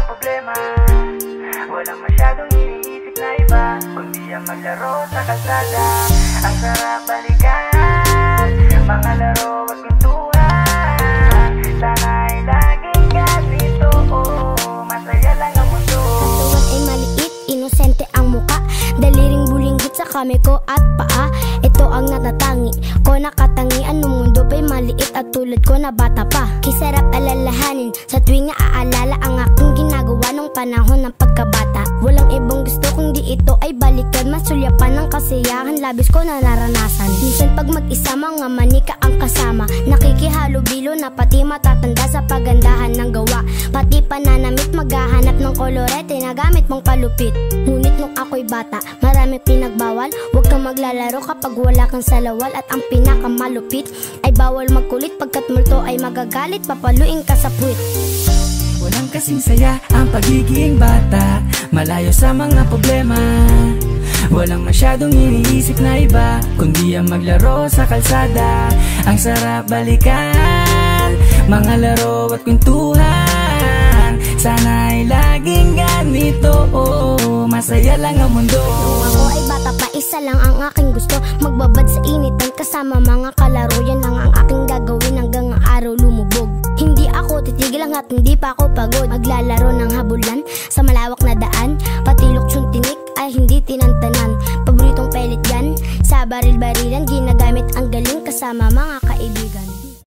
problema. Walang masyadong iniisip na iba, kundi ang maglaro sa kalsada. Ang sarap balikan, mga laro at kwentuhan. Sana'y laging ganito, masaya lang ang mundo. Katawan ay maliit, inosente ang muka, daliring bulinggit sa kamay ko at paa. Ito ang natatangi ko, nakatangian ng mundo pa'y maliit at tulad ko na bata pa. Kisarap alalahanin sa tuwing naaalala ang aking ginagawa nung panahon ng pagkabata. Walang ibang gusto kundi ito ay balikan, masulyapan ng kasiyahan labis ko na naranasan. Minsan pag mag-isa mga manika ang kasama, nakikihalubilo na pati matatanda sa pagandahan ng gawa. Pati pananamit maghahanap ng kolorete na gamit mong palupit. Ngunit nung ako'y bata, marami pinagbawal. Huwag kang maglalaro kapag wala kang salawal. At ang pinakamalupit ay bawal magkulit, pagkat multo ay magagalit, papaluin ka sa puwit. Walang kasing saya ang pagiging bata, malayo sa mga problema. Walang masyadong iniisip na iba, kundi ang maglaro sa kalsada. Ang sarap balikan, mga laro at kwentuhan. Sana'y laging ganito, masaya lang ang mundo. Nung ako ay bata pa, isa lang ang aking gusto, magbabad sa initan kasama mga kalaro. Yan lang ang aking gagawin hanggang ang araw lumubog. Hindi ako titigil hanggat hindi pa ako pagod. Maglalaro ng habulan sa malawak na daan, pati luksong tinik ay hindi tinantanan. Paboritong pelet yan, sa baril-barilan ginagamit ang galing kasama mga